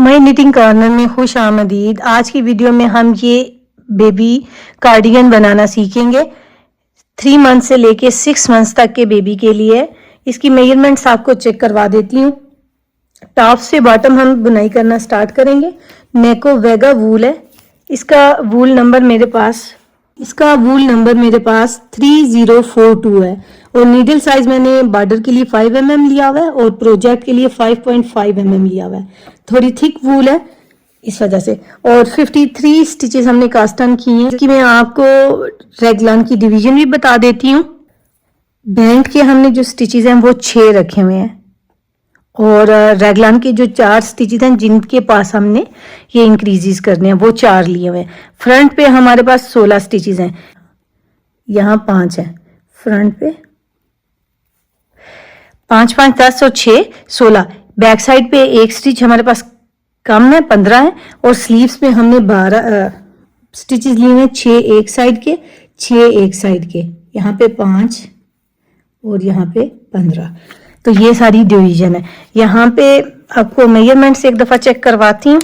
मई knitting corner में खुश आमदीद। आज की वीडियो में हम ये बेबी कार्डिगन बनाना सीखेंगे। 3 मंथ से लेके 6 मंथ्स तक के बेबी के लिए। इसकी मेजरमेंट्स आपको चेक करवा देती हूँ। टॉप से बॉटम हम बुनाई करना स्टार्ट करेंगे। नेको वेगा वूल है। इसका वूल नंबर मेरे पास 3042 है और नीडल साइज मैंने बॉर्डर के लिए 5 mm लिया हुआ है और प्रोजेक्ट के लिए 5.5 mm लिया हुआ है। थोड़ी थिक वूल है इस वजह से। और 53 स्टिचेस हमने कास्ट ऑन की हैं। इसकी मैं आपको रेगलान की डिवीजन भी बता देती हूँ। बैंड के हमने जो स्टिचेस हैं वो 6 रखे हुए हैं और रेगलान के जो 4 स्टिचेस हैं जिनके पास हमने ये इंक्रीजेस करने हैं वो 4 लिए हुए हैं। फ्रंट पे हमारे पास 16 स्टिचेस हैं, यहाँ 5 है फ्रंट पे, 5 5 10 और 6 16। बैक साइड पे एक स्टिच हमारे पास कम है, 15 है और स्लीव्स पे हमने 12 स्टिचेस लिए हैं, 6 एक साइड के 6 एक साइड के, यहाँ पे 5 और यहाँ पे 15। तो ये सारी डिवीजन है। यहाँ पे आपको मेजरमेंट्स एक दफा चेक करवाती हूँ।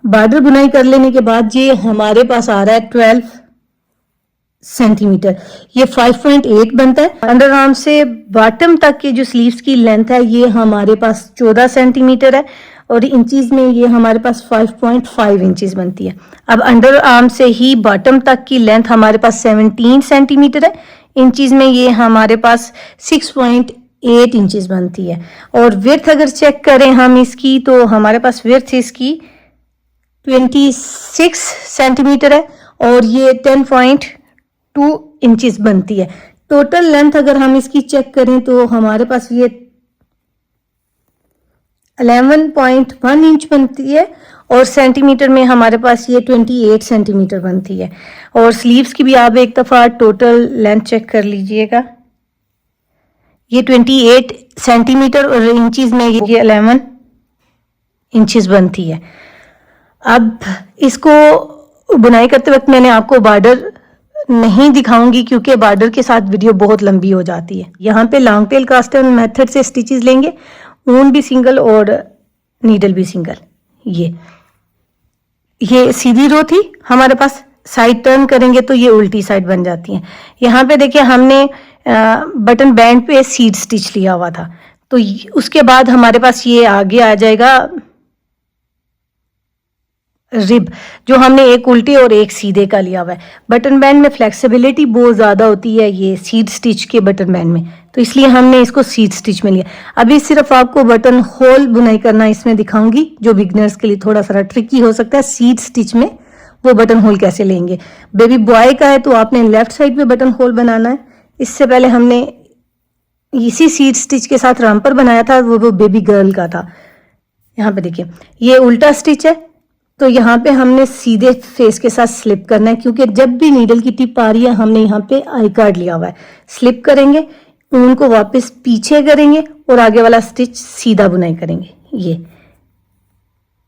बॉर्डर बुनाई कर लेने के बाद ये हमारे पास आ रहा है 12 सेंटीमीटर। ये 5.8 बनता है। अंडर आर्म से बॉटम तक के जो स्लीव्स की लेंथ है ये हमारे पास 14 सेंटीमीटर है और इंचीज में ये हमारे पास 5.5 इंचेस बनती है। अब अंडर आर्म से ही बॉटम तक की लेंथ हमारे पास 17 सेंटीमीटर है। इंचीज में ये हमारे पास 6.8 इंचेस बनती है। और विड्थ अगर चेक करें हम इसकी तो हमारे पास विड्थ इसकी 26 सेंटीमीटर है और ये 10.2 इंचेस बनती है। टोटल लेंथ अगर हम इसकी चेक करें तो हमारे पास ये 11.1 इंच बनती है और सेंटीमीटर में हमारे पास ये 28 सेंटीमीटर बनती है। और स्लीव्स की भी आप एक दफ़ा टोटल लेंथ चेक कर लीजिएगा। ये 28 सेंटीमीटर और इंचेस में ये 11 इंचेस बनती है। अब इसको बुनाई करते वक्त मैंने आपको बॉर्डर नहीं दिखाऊंगी क्योंकि बॉर्डर के साथ वीडियो बहुत लंबी हो जाती है। यहाँ पे long tail cast on method से स्टिचेस लेंगे, ऊन भी सिंगल और नीडल भी सिंगल। ये सीधी रो थी हमारे पास, साइड टर्न करेंगे तो ये उल्टी साइड बन जाती है। यहाँ पे देखिए हमने बटन बैंड पे सीड स्टिच लिया हुआ था तो उसके बाद हमारे पास ये आगे आ जाएगा रिब, जो हमने एक उल्टे और एक सीधे का लिया हुआ है। बटन बैंड में फ्लेक्सिबिलिटी बहुत ज़्यादा होती है ये सीड स्टिच के बटन बैंड में, तो इसलिए हमने इसको सीड स्टिच में लिया। अभी सिर्फ आपको बटन होल बुनाई करना इसमें दिखाऊंगी जो बिगनर्स के लिए थोड़ा सा ट्रिकी हो सकता है। सीड स्टिच में वो बटन होल कैसे लेंगे। बेबी बॉय का है तो आपने लेफ्ट साइड पे बटन होल बनाना है। इससे पहले हमने इसी सीड स्टिच के साथ रैम्पर बनाया था, वो बेबी गर्ल का था। यहाँ पे देखिए ये उल्टा स्टिच है तो यहाँ पे हमने सीधे फेस के साथ स्लिप करना है क्योंकि जब भी नीडल की टिप आ रही है हमने यहाँ पे आई कार्ड लिया हुआ है। स्लिप करेंगे, ऊन को वापस पीछे करेंगे और आगे वाला स्टिच सीधा बुनाई करेंगे। ये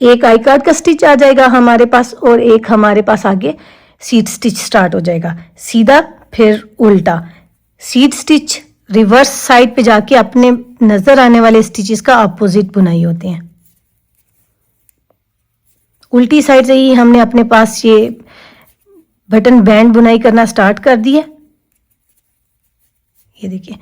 एक आई कार्ड का स्टिच आ जाएगा हमारे पास और एक हमारे पास आगे सीड स्टिच स्टार्ट हो जाएगा। सीधा फिर उल्टा सीड स्टिच रिवर्स साइड पे जाके अपने नजर आने वाले स्टिचेस का अपोजिट बुनाई होते हैं। उल्टी साइड से ही हमने अपने पास ये बटन बैंड बुनाई करना स्टार्ट कर दिया। ये देखिए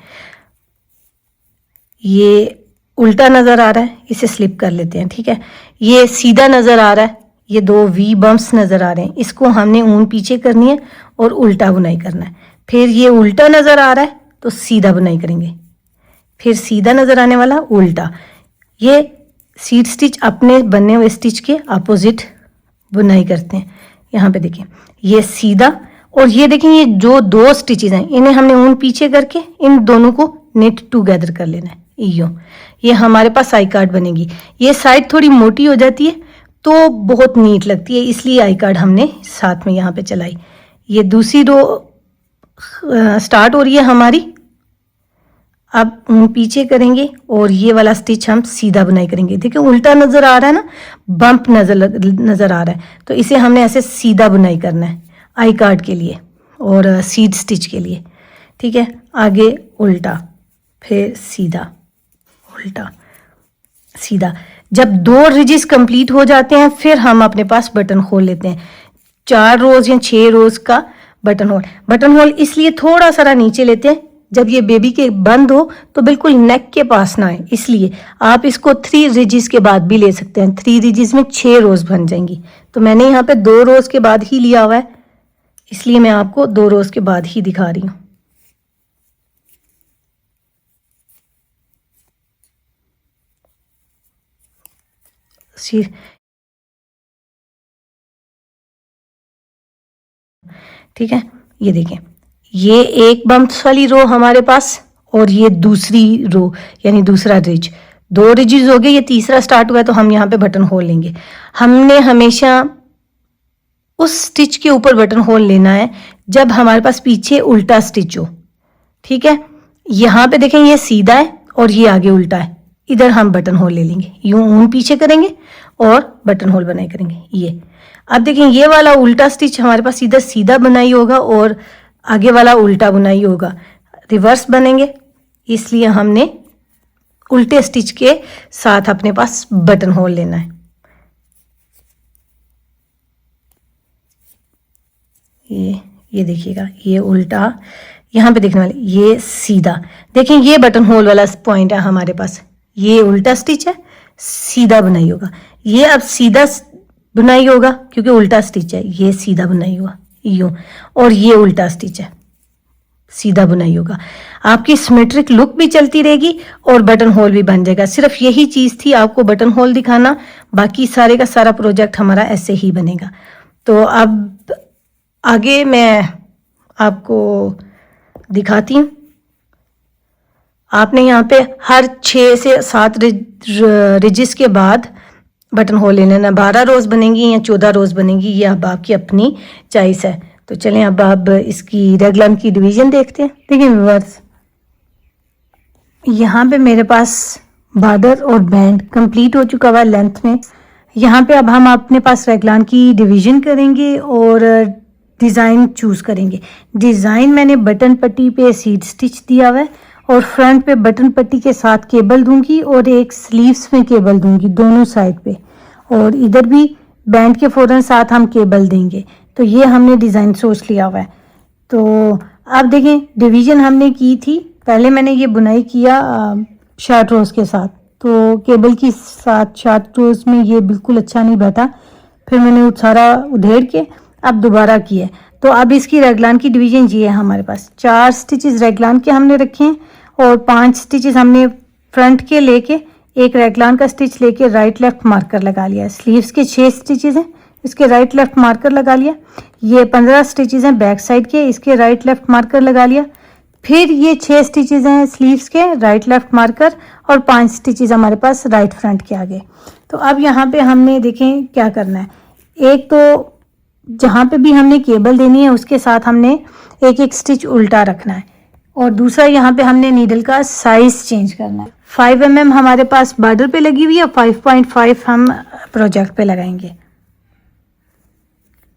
ये उल्टा नजर आ रहा है, इसे स्लिप कर लेते हैं। ठीक है, ये सीधा नजर आ रहा है, ये 2 वी बम्प्स नजर आ रहे हैं, इसको हमने ऊन पीछे करनी है और उल्टा बुनाई करना है। फिर ये उल्टा नजर आ रहा है तो सीधा बुनाई करेंगे, फिर सीधा नजर आने वाला उल्टा। ये सीड स्टिच अपने बनने हुए स्टिच के अपोजिट बुनाई करते हैं। यहाँ पे देखिए ये सीधा और ये देखिए ये जो 2 स्टिचेस हैं इन्हें हमने ऊन पीछे करके इन दोनों को नेट टुगेदर कर लेना है। ये हमारे पास आई कार्ड बनेगी। ये साइड थोड़ी मोटी हो जाती है तो बहुत नीट लगती है, इसलिए आई कार्ड हमने साथ में यहाँ पे चलाई। ये दूसरी रो स्टार्ट हो रही है हमारी। अब ऊन पीछे करेंगे और ये वाला स्टिच हम सीधा बुनाई करेंगे। देखिए उल्टा नजर आ रहा है ना, बम्प नजर आ रहा है तो इसे हमने ऐसे सीधा बुनाई करना है आई कार्ड के लिए और सीड स्टिच के लिए। ठीक है, आगे उल्टा फिर सीधा उल्टा सीधा। जब 2 रिजिस कंप्लीट हो जाते हैं फिर हम अपने पास बटन होल लेते हैं, 4 रोज या 6 रोज का बटन होल। बटन होल इसलिए थोड़ा सा नीचे लेते हैं, जब ये बेबी के बंद हो तो बिल्कुल नेक के पास ना आए, इसलिए आप इसको 3 रिजिस के बाद भी ले सकते हैं। 3 रिजिस में 6 रोज बन जाएंगी, तो मैंने यहाँ पे 2 रोज के बाद ही लिया हुआ है, इसलिए मैं आपको 2 रोज के बाद ही दिखा रही हूँ। ठीक है, ये देखें, ये एक बम्प्स वाली रो हमारे पास और ये दूसरी रो यानी दूसरा रिज, 2 रिजेस हो गए, ये तीसरा स्टार्ट हुआ है तो हम यहाँ पे बटन होल लेंगे। हमने हमेशा उस स्टिच के ऊपर बटन होल लेना है जब हमारे पास पीछे उल्टा स्टिच हो। ठीक है, यहाँ पे देखें ये सीधा है और ये आगे उल्टा है, इधर हम बटन होल ले लेंगे, यूं ऊन पीछे करेंगे और बटन होल बनाई करेंगे। ये अब देखें, ये वाला उल्टा स्टिच हमारे पास इधर सीधा बुनाई होगा और आगे वाला उल्टा बुनाई होगा, रिवर्स बनेंगे, इसलिए हमने उल्टे स्टिच के साथ अपने पास बटन होल लेना है। ये देखिएगा, ये उल्टा यहाँ पे देखने वाले, ये सीधा, देखें ये बटन होल वाला पॉइंट है हमारे पास, ये उल्टा स्टिच है, सीधा बुनाई होगा। ये अब सीधा बुनाई होगा क्योंकि उल्टा स्टिच है, ये सीधा बुनाई हुआ यूं, और ये उल्टा स्टिच है, सीधा बुनाई होगा। आपकी सिमेट्रिक लुक भी चलती रहेगी और बटन होल भी बन जाएगा। सिर्फ यही चीज थी आपको बटन होल दिखाना, बाकी सारे का सारा प्रोजेक्ट हमारा ऐसे ही बनेगा। तो अब आगे मैं आपको दिखाती हूँ। आपने यहाँ पे हर 6 से 7 रिजिस के बाद बटन होल ले लेना। 12 रोज बनेंगी या 14 रोज बनेंगी, ये अब आपकी अपनी चॉइस है। तो चलें अब इसकी रेगलान की डिवीजन देखते हैं। देखिए व्यूअर्स, यहाँ पे मेरे पास बॉर्डर और बैंड कंप्लीट हो चुका हुआ लेंथ में। यहाँ पे अब हम अपने पास रेगलान की डिवीजन करेंगे और डिज़ाइन चूज़ करेंगे। डिज़ाइन मैंने बटन पट्टी पे सीड स्टिच दिया हुआ है और फ्रंट पे बटन पट्टी के साथ केबल दूंगी और एक स्लीव्स में केबल दूंगी दोनों साइड पे, और इधर भी बैंड के फौरन साथ हम केबल देंगे। तो ये हमने डिज़ाइन सोच लिया हुआ है। तो अब देखें, डिवीज़न हमने की थी, पहले मैंने ये बुनाई किया शार्ट रोज़ के साथ, तो केबल के साथ शार्ट रोज़ में ये बिल्कुल अच्छा नहीं बैठा, फिर मैंने सारा उधेड़ के अब दोबारा किया। तो अब इसकी रेगलान की डिवीजन ये है हमारे पास, 4 स्टिचेस रेगलान के हमने रखे हैं और 5 स्टिचेस हमने फ्रंट के लेके एक रेगलान का स्टिच लेके राइट लेफ्ट मार्कर लगा लिया। स्लीव्स के 6 स्टिचेस हैं, इसके राइट लेफ्ट मार्कर लगा लिया। ये 15 स्टिचेस हैं बैक साइड के, इसके राइट लेफ्ट मार्कर लगा लिया। फिर ये 6 स्टिचेस हैं स्लीव्स के, राइट लेफ्ट मार्कर, और 5 स्टिचेस हमारे पास राइट फ्रंट के आगे। तो अब यहाँ पे हमने देखें क्या करना है। एक तो जहाँ पे भी हमने केबल देनी है उसके साथ हमने एक एक स्टिच उल्टा रखना है, और दूसरा यहाँ पे हमने नीडल का साइज चेंज करना है। 5 mm हमारे पास बॉर्डर पे लगी हुई है, 5.5 हम प्रोजेक्ट पे लगाएंगे।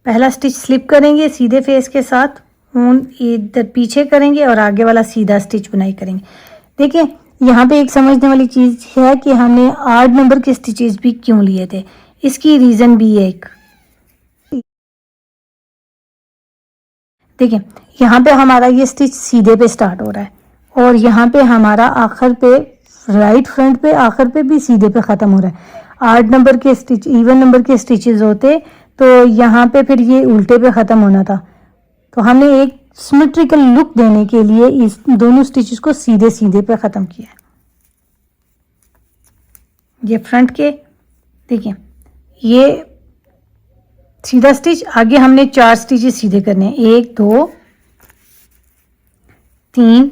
पहला स्टिच स्लिप करेंगे सीधे फेस के साथ, ऊन इधर पीछे करेंगे और आगे वाला सीधा स्टिच बुनाई करेंगे। देखिए यहाँ पे एक समझने वाली चीज़ है कि हमने 8 नंबर के स्टिचेस भी क्यों लिए थे, इसकी रीज़न भी है एक। देखिए यहाँ पे हमारा ये स्टिच सीधे पे स्टार्ट हो रहा है और यहाँ पे हमारा आखिर पे राइट फ्रंट पे आखिर पे भी सीधे पे ख़त्म हो रहा है। 8 नंबर के स्टिच इवन नंबर के स्टिचेस होते तो यहाँ पे फिर ये उल्टे पे ख़त्म होना था। तो हमने एक सिमेट्रिकल लुक देने के लिए इस दोनों स्टिचेस को सीधे सीधे पे ख़त्म किया। ये फ्रंट के, देखिए ये सीधा स्टिच, आगे हमने 4 स्टिचेस सीधे करने हैं, 1 2 3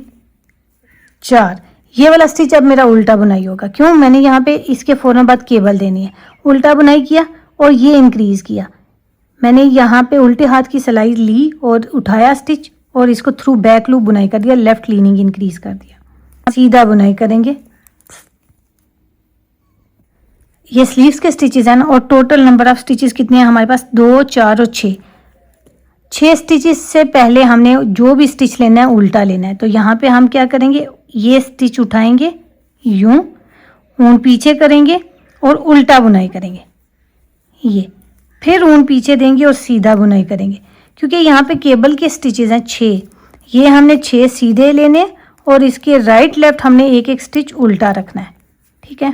4। ये वाला स्टिच अब मेरा उल्टा बुनाई होगा, क्यों, मैंने यहाँ पे इसके फौरन बाद केबल देनी है। उल्टा बुनाई किया और ये इंक्रीज किया, मैंने यहाँ पे उल्टे हाथ की सिलाई ली और उठाया स्टिच और इसको थ्रू बैक लूप बुनाई कर दिया, लेफ्ट लीनिंग इंक्रीज कर दिया। सीधा बुनाई करेंगे। ये स्लीव्स के स्टिचेस हैं ना, और टोटल नंबर ऑफ स्टिचेस कितने हैं हमारे पास, 2 4 और 6 स्टिचेस से पहले हमने जो भी स्टिच लेना है उल्टा लेना है। तो यहाँ पे हम क्या करेंगे, ये स्टिच उठाएंगे यूं ऊन पीछे करेंगे और उल्टा बुनाई करेंगे, ये फिर ऊन पीछे देंगे और सीधा बुनाई करेंगे, क्योंकि यहाँ पे केबल के स्टिचेस हैं 6, ये हमने 6 सीधे लेने और इसके राइट लेफ्ट हमने एक एक स्टिच उल्टा रखना है। ठीक है,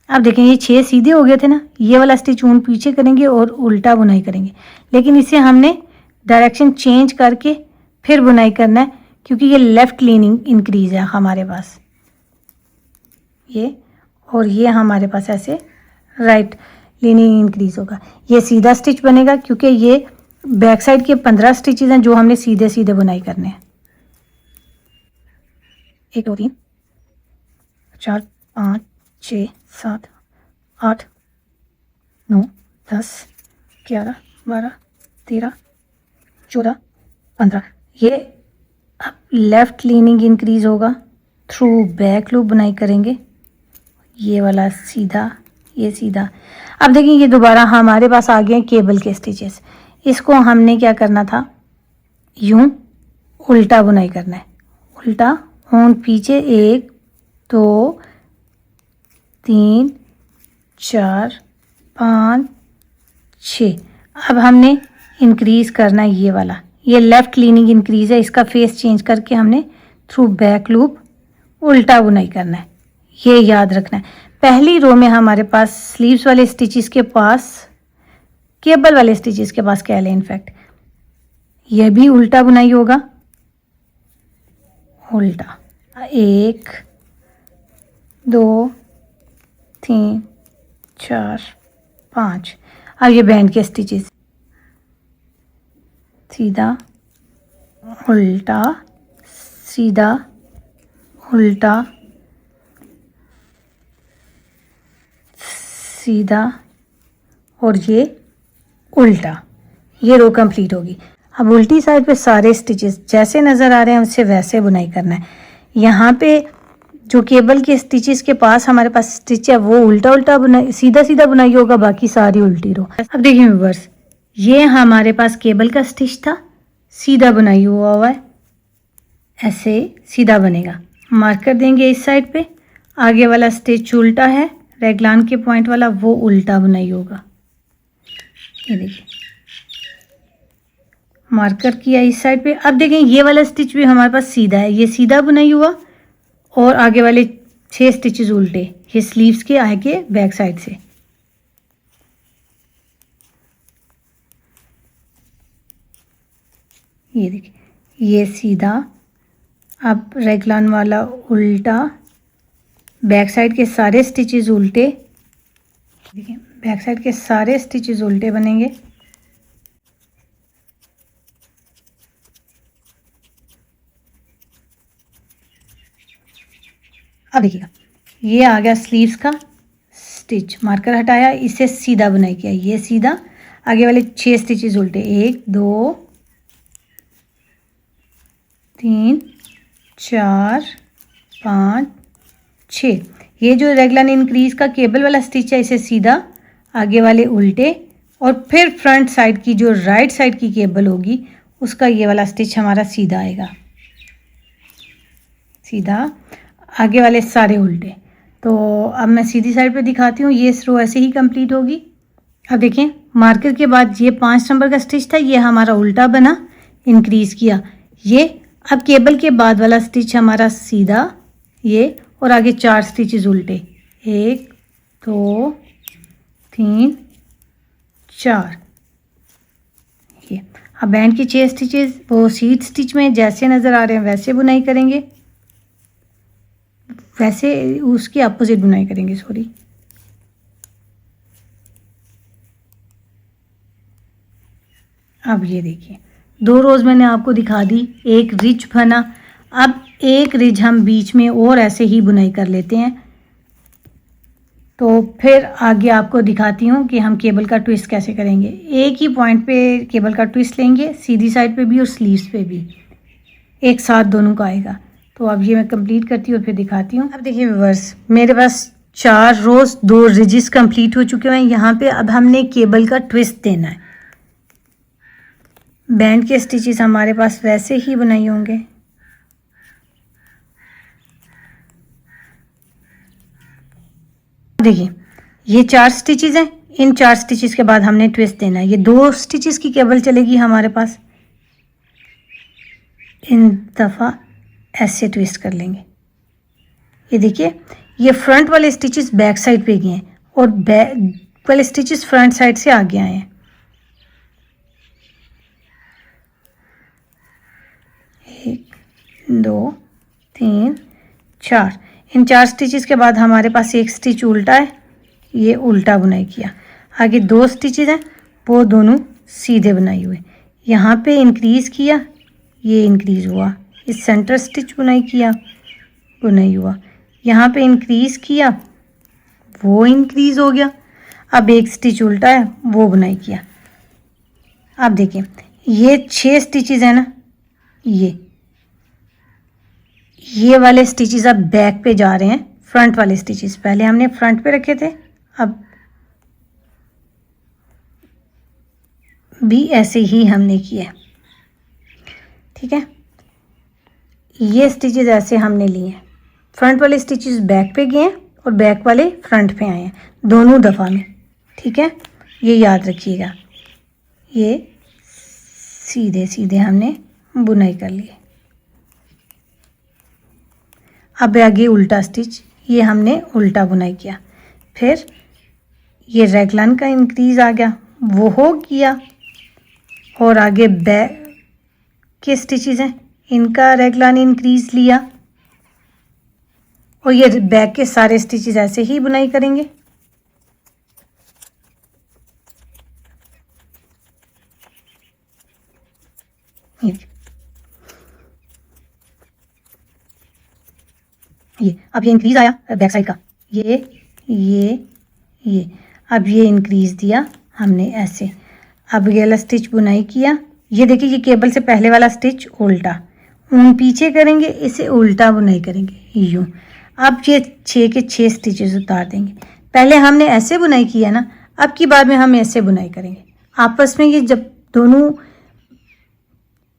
अब देखें ये 6 सीधे हो गए थे ना, ये वाला स्टिच ऊन पीछे करेंगे और उल्टा बुनाई करेंगे, लेकिन इसे हमने डायरेक्शन चेंज करके फिर बुनाई करना है, क्योंकि ये लेफ़्ट लीनिंग इंक्रीज है हमारे पास, ये और ये हमारे पास ऐसे राइट लीनिंग इंक्रीज होगा। ये सीधा स्टिच बनेगा, क्योंकि ये बैक साइड के 15 स्टिचेस हैं जो हमने सीधे सीधे बुनाई करने हैं। 1 2 3 4 5 6 7 8 9 10 11 12 13 14 15, ये अब लेफ़्ट लीनिंग इंक्रीज होगा, थ्रू बैक लूप बुनाई करेंगे, ये वाला सीधा, ये सीधा। अब देखिए ये दोबारा हमारे पास आ गए केबल के स्टिचेस, इसको हमने क्या करना था, यूं उल्टा बुनाई करना है, उल्टा ऊन पीछे 1 2 3 4 5 6। अब हमने इंक्रीज करना है ये वाला, ये लेफ़्ट लीनिंग इंक्रीज है, इसका फेस चेंज करके हमने थ्रू बैक लूप उल्टा बुनाई करना है, ये याद रखना है। पहली रो में हमारे पास स्लीव्स वाले स्टिचेस के पास, केबल वाले स्टिचेस के पास कह लें इनफैक्ट, ये भी उल्टा बुनाई होगा, उल्टा 1 2 3 4 5। अब ये बैंड के स्टिचेस, सीधा उल्टा सीधा उल्टा सीधा और ये उल्टा, ये रो कंप्लीट होगी। अब उल्टी साइड पे सारे स्टिचेस जैसे नज़र आ रहे हैं उससे वैसे बुनाई करना है। यहाँ पे जो केबल के स्टिचेस के पास हमारे पास स्टिच है वो उल्टा उल्टा बुनाई, सीधा सीधा बुनाई होगा, बाकी सारी उल्टी रो। अब देखिए व्यूअर्स, ये हमारे पास केबल का स्टिच था, सीधा बुनाई हुआ है, ऐसे सीधा बनेगा। मार्कर देंगे इस साइड पे, आगे वाला स्टिच उल्टा है, रेगलान के पॉइंट वाला वो उल्टा बुनाई होगा, ये देखिए मार्कर किया इस साइड पे। अब देखें ये वाला स्टिच भी हमारे पास सीधा है, ये सीधा बुनाई हुआ और आगे वाले 6 स्टिचेस उल्टे, ये स्लीव्स के आगे बैक साइड से। ये देखिए ये सीधा, अब रेगलान वाला उल्टा, बैक साइड के सारे स्टिचेस उल्टे, देखिए बैक साइड के सारे स्टिचेस उल्टे बनेंगे। अब देखिएगा ये आ गया स्लीव्स का स्टिच, मार्कर हटाया, इसे सीधा बुनाई किया, ये सीधा, आगे वाले 6 स्टिचेस उल्टे, 1 2 3 4 5 6। ये जो रेगलान इंक्रीज का केबल वाला स्टिच है इसे सीधा, आगे वाले उल्टे, और फिर फ्रंट साइड की जो राइट साइड की केबल होगी उसका ये वाला स्टिच हमारा सीधा आएगा, सीधा, आगे वाले सारे उल्टे। तो अब मैं सीधी साइड पे दिखाती हूँ, ये रो ऐसे ही कंप्लीट होगी। अब देखें मार्कर के बाद ये 5 नंबर का स्टिच था, ये हमारा उल्टा बना, इंक्रीज किया, ये अब केबल के बाद वाला स्टिच हमारा सीधा, ये, और आगे 4 स्टिचेस उल्टे, 1 2 3 4। ये अब बैंड की 6 स्टिचेस वो सीट स्टिच में जैसे नज़र आ रहे हैं वैसे बुनाई करेंगे, वैसे उसकी अपोजिट बुनाई करेंगे, सॉरी। अब ये देखिए 2 रोज़ मैंने आपको दिखा दी, एक रिज बना, अब एक रिज हम बीच में और ऐसे ही बुनाई कर लेते हैं। तो फिर आगे आपको दिखाती हूँ कि हम केबल का ट्विस्ट कैसे करेंगे। एक ही पॉइंट पे केबल का ट्विस्ट लेंगे, सीधी साइड पे भी और स्लीव्स पे भी, एक साथ दोनों का आएगा। तो अब ये मैं कंप्लीट करती हूँ और फिर दिखाती हूँ। अब देखिए व्यूअर्स, मेरे पास 4 रोज़ 2 रिजेस कंप्लीट हो चुके हैं। यहाँ पे अब हमने केबल का ट्विस्ट देना है। बैंड के स्टिचेस हमारे पास वैसे ही बुनाई होंगे, देखिए ये 4 स्टिचेस हैं, इन 4 स्टिचेस के बाद हमने ट्विस्ट देना है। ये 2 स्टिचेस की केबल चलेगी हमारे पास, इन दफ़ा ऐसे ट्विस्ट कर लेंगे। ये देखिए ये फ्रंट वाले स्टिचेस बैक साइड पे गए हैं और बैक वाले स्टिचेस फ्रंट साइड से आगे आए हैं। 1 2 3 4, इन 4 स्टिचेस के बाद हमारे पास एक स्टिच उल्टा है, ये उल्टा बुनाई किया। आगे 2 स्टिचेस हैं, वो दोनों सीधे बनाई हुए। यहाँ पे इंक्रीज़ किया, ये इंक्रीज़ हुआ। इस सेंटर स्टिच बुनाई किया, बुनाई हुआ। यहाँ पे इंक्रीज़ किया, वो इंक्रीज़ हो गया। अब एक स्टिच उल्टा है, वो बुनाई किया। अब देखिए ये 6 स्टिचेस है ना, ये वाले स्टिचेस अब बैक पे जा रहे हैं। फ्रंट वाले स्टिचेस पहले हमने फ्रंट पे रखे थे, अब भी ऐसे ही हमने किया, ठीक है। ये स्टिचेस ऐसे हमने लिए हैं, फ्रंट वाले स्टिचेस बैक पे गए हैं और बैक वाले फ्रंट पे आए हैं दोनों दफ़ा में, ठीक है। ये याद रखिएगा, ये सीधे सीधे हमने बुनाई कर ली। अब आगे उल्टा स्टिच, ये हमने उल्टा बुनाई किया। फिर ये रैगलान का इंक्रीज़ आ गया, वो हो गया। और आगे बैक के स्टिचेस हैं, इनका रैगलान इंक्रीज़ लिया। और ये बैक के सारे स्टिचेस ऐसे ही बुनाई करेंगे। ये अब ये इंक्रीज़ आया बैक साइड का, ये अब ये इंक्रीज़ दिया हमने ऐसे। अब ये वाला स्टिच बुनाई किया, ये देखिए ये केबल से पहले वाला स्टिच उल्टा, ऊन पीछे करेंगे, इसे उल्टा बुनाई करेंगे यूँ। अब ये 6 के 6 स्टिचेस उतार देंगे। पहले हमने ऐसे बुनाई किया ना, अब की बार में हम ऐसे बुनाई करेंगे आपस में। ये जब दोनों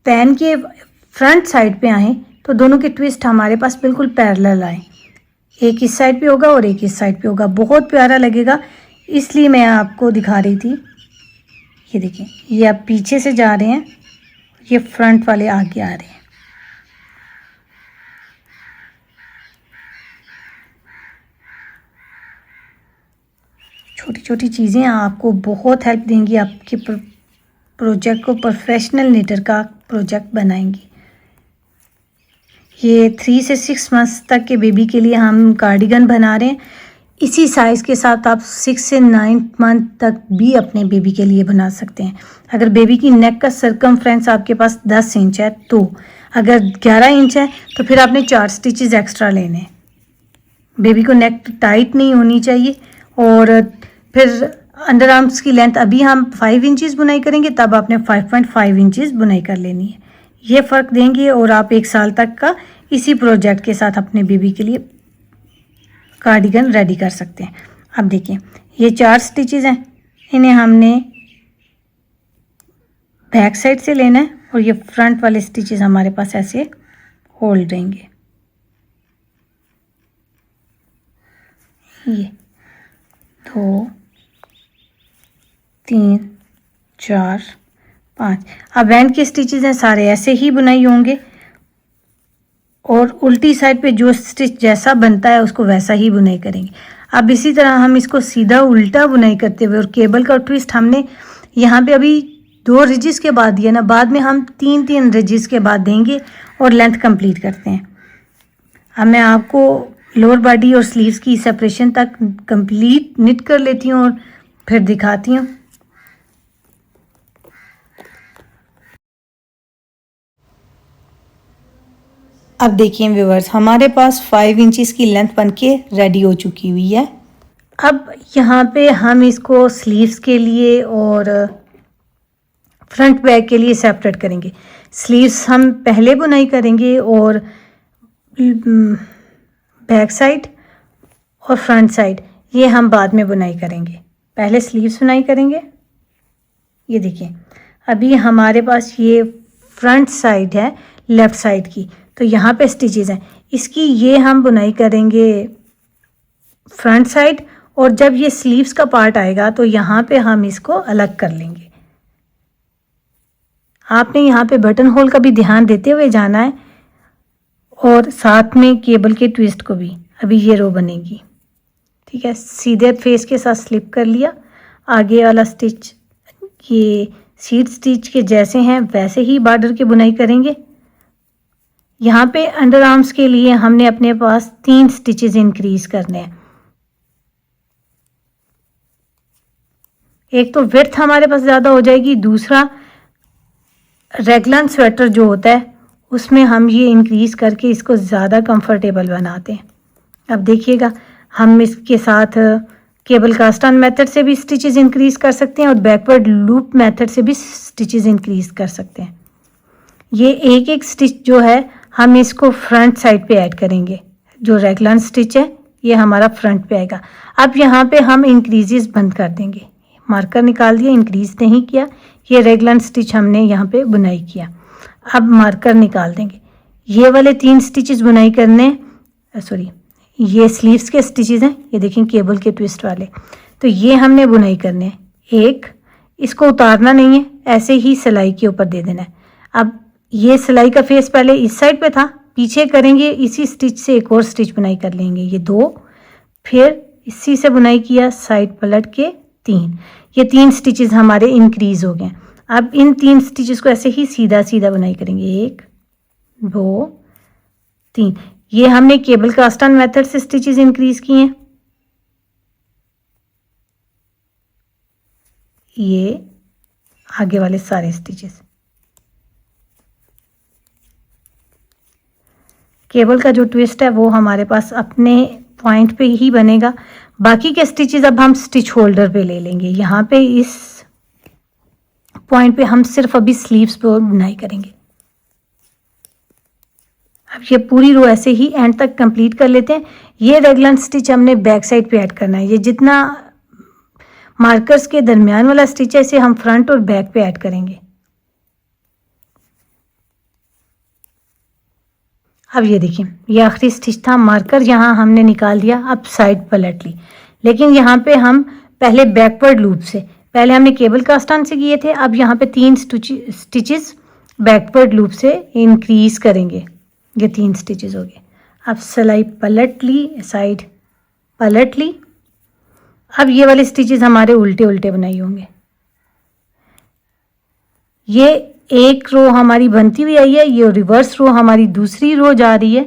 पैन के फ्रंट साइड पे आए तो दोनों के ट्विस्ट हमारे पास बिल्कुल पैरेलल आए, एक इस साइड पे होगा और एक इस साइड पे होगा, बहुत प्यारा लगेगा। इसलिए मैं आपको दिखा रही थी। ये देखिए ये अब पीछे से जा रहे हैं, ये फ्रंट वाले आगे आ रहे हैं। छोटी छोटी चीज़ें आपको बहुत हेल्प देंगी, आपके प्रोजेक्ट को प्रोफेशनल निटर का प्रोजेक्ट बनाएंगी। ये 3 से 6 मंथ्स तक के बेबी के लिए हम कार्डिगन बना रहे हैं। इसी साइज़ के साथ आप 6 से 9 मंथ तक भी अपने बेबी के लिए बना सकते हैं। अगर बेबी की नेक का सरकमफ्रेंस आपके पास 10 इंच है तो, अगर 11 इंच है तो फिर आपने 4 स्टिचेस एक्स्ट्रा लेने हैं। बेबी को नेक टाइट नहीं होनी चाहिए। और फिर अंडर आर्म्स की लेंथ अभी हम 5 इंचज़ बुनाई करेंगे, तब आपने 5.5 इंचज़ बुनाई कर लेनी है। ये फ़र्क देंगे और आप 1 साल तक का इसी प्रोजेक्ट के साथ अपने बेबी के लिए कार्डिगन रेडी कर सकते हैं। अब देखिए ये 4 स्टिचेस हैं, इन्हें हमने बैक साइड से लेना है और ये फ्रंट वाले स्टिचेस हमारे पास ऐसे होल्ड रहेंगे। ये 2 3 4 5। अब एंड के स्टिचेस हैं सारे ऐसे ही बुनाई होंगे और उल्टी साइड पे जो स्टिच जैसा बनता है उसको वैसा ही बुनाई करेंगे। अब इसी तरह हम इसको सीधा उल्टा बुनाई करते हुए, और केबल का ट्विस्ट हमने यहाँ पे अभी 2 रिजिस के बाद दिया ना, बाद में हम 3 रिजिस के बाद देंगे और लेंथ कंप्लीट करते हैं। अब मैं आपको लोअर बॉडी और स्लीव्स की सेपरेशन तक कंप्लीट निट कर लेती हूँ और फिर दिखाती हूँ। अब देखिए व्यूअर्स, हमारे पास 5 इंचज़ की लेंथ बनके रेडी हो चुकी हुई है। अब यहाँ पे हम इसको स्लीव्स के लिए और फ्रंट बैक के लिए सेपरेट करेंगे। स्लीव्स हम पहले बुनाई करेंगे और बैक साइड और फ्रंट साइड ये हम बाद में बुनाई करेंगे। पहले स्लीव्स बुनाई करेंगे। ये देखिए अभी हमारे पास ये फ्रंट साइड है लेफ़्ट साइड की, तो यहाँ पे स्टिचेस हैं, इसकी ये हम बुनाई करेंगे फ्रंट साइड और जब ये स्लीव्स का पार्ट आएगा तो यहाँ पे हम इसको अलग कर लेंगे। आपने यहाँ पे बटन होल का भी ध्यान देते हुए जाना है और साथ में केबल के ट्विस्ट को भी। अभी ये रो बनेगी, ठीक है। सीधे फेस के साथ स्लिप कर लिया। आगे वाला स्टिच ये सीट स्टिच के जैसे हैं वैसे ही बॉर्डर की बुनाई करेंगे। यहाँ पे अंडर आर्म्स के लिए हमने अपने पास 3 स्टिचेस इंक्रीज करने हैं। एक तो विड्थ हमारे पास ज़्यादा हो जाएगी, दूसरा रेगलन स्वेटर जो होता है उसमें हम ये इंक्रीज करके इसको ज़्यादा कंफर्टेबल बनाते हैं। अब देखिएगा, हम इसके साथ केबल कास्ट ऑन मेथड से भी स्टिचेस इंक्रीज कर सकते हैं और बैकवर्ड लूप मेथड से भी स्टिचेस इंक्रीज कर सकते हैं। ये एक एक स्टिच जो है हम इसको फ्रंट साइड पे ऐड करेंगे। जो रेगलन स्टिच है ये हमारा फ्रंट पे आएगा। अब यहाँ पे हम इंक्रीजेस बंद कर देंगे। मार्कर निकाल दिया, इंक्रीज नहीं किया। ये रेगलन स्टिच हमने यहाँ पे बुनाई किया। अब मार्कर निकाल देंगे। ये वाले 3 स्टिचेस बुनाई करने, सॉरी ये स्लीव्स के स्टिचेस हैं, ये देखें केबल के ट्विस्ट वाले। तो ये हमने बुनाई करने हैं। एक, इसको उतारना नहीं है, ऐसे ही सिलाई के ऊपर दे देना है। अब ये सिलाई का फेस पहले इस साइड पे था, पीछे करेंगे, इसी स्टिच से एक और स्टिच बुनाई कर लेंगे। ये 2, फिर इसी से बुनाई किया, साइड पलट के 3। ये 3 स्टिचेस हमारे इंक्रीज हो गए। अब इन 3 स्टिचेस को ऐसे ही सीधा सीधा बुनाई करेंगे। 1 2 3। ये हमने केबल कास्ट ऑन मेथड से स्टिचेस इंक्रीज किए हैं। ये आगे वाले सारे स्टिचेस केबल का जो ट्विस्ट है वो हमारे पास अपने पॉइंट पे ही बनेगा। बाकी के स्टिचेस अब हम स्टिच होल्डर पे ले लेंगे। यहाँ पे इस पॉइंट पे हम सिर्फ अभी स्लीव्स पे बुनाई करेंगे। अब ये पूरी रो ऐसे ही एंड तक कंप्लीट कर लेते हैं। ये रेगलन स्टिच हमने बैक साइड पे ऐड करना है। ये जितना मार्कर्स के दरमियान वाला स्टिच है इसे हम फ्रंट और बैक पे ऐड करेंगे। अब ये देखिए, ये आखिरी स्टिच था, मार्कर यहाँ हमने निकाल दिया। अब साइड पलट ली, लेकिन यहाँ पे हम पहले बैकवर्ड लूप से, पहले हमने केबल कास्ट ऑन से किए थे, अब यहाँ पे 3 स्टिचेस बैकवर्ड लूप से इंक्रीज करेंगे। ये 3 स्टिचेस हो गए। अब सिलाई पलट ली, साइड पलट ली। अब ये वाले स्टिचेस हमारे उल्टे उल्टे बनाई होंगे। ये एक रो हमारी बनती हुई आई है, ये रिवर्स रो हमारी दूसरी रो जा रही है।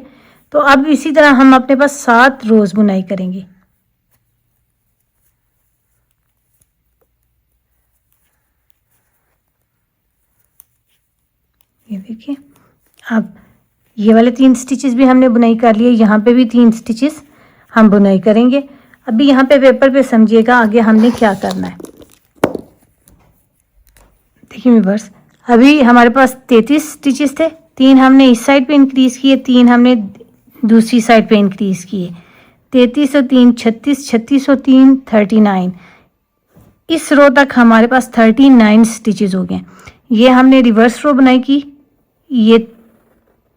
तो अब इसी तरह हम अपने पास 7 रोज बुनाई करेंगे। ये देखिए, अब ये वाले 3 स्टिचेस भी हमने बुनाई कर लिए। यहाँ पे भी 3 स्टिचेस हम बुनाई करेंगे। अभी यहाँ पे पेपर पे समझिएगा आगे हमने क्या करना है। देखिए व्यूअर्स, अभी हमारे पास 33 स्टिचेस थे। 3 हमने इस साइड पे इंक्रीज किए, 3 हमने दूसरी साइड पे इंक्रीज किए। 33 और 3 36, 36 और 3 39। इस रो तक हमारे पास 39 स्टिचेस हो गए। ये हमने रिवर्स रो बनाई की, ये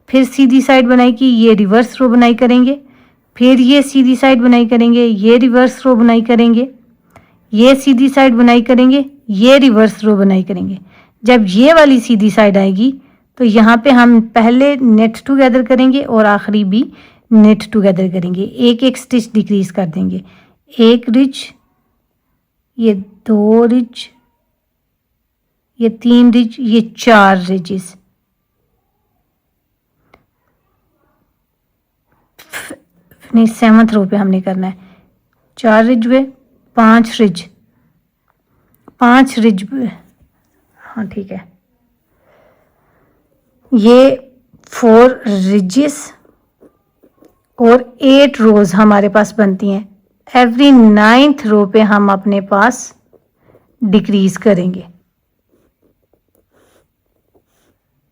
फिर सीधी साइड बनाई की, ये रिवर्स रो बनाई करेंगे, फिर ये सीधी साइड बनाई करेंगे, ये रिवर्स रो बनाई करेंगे, ये सीधी साइड बनाई करेंगे, ये रिवर्स रो बनाई करेंगे। जब ये वाली सीधी साइड आएगी तो यहाँ पे हम पहले नेट टुगेदर करेंगे और आखिरी भी नेट टुगेदर करेंगे। एक एक स्टिच डिक्रीज कर देंगे। 1 रिज, ये 2 रिज, ये 3 रिज, ये 4 रिजेस। नहीं, 7th रो पे हमने करना है। 4 रिज हुए, 5 रिज, 5 रिज, हाँ ठीक है। ये 4 रिजेस और 8 रोज हमारे पास बनती हैं। एवरी 9th रो पे हम अपने पास डिक्रीज करेंगे।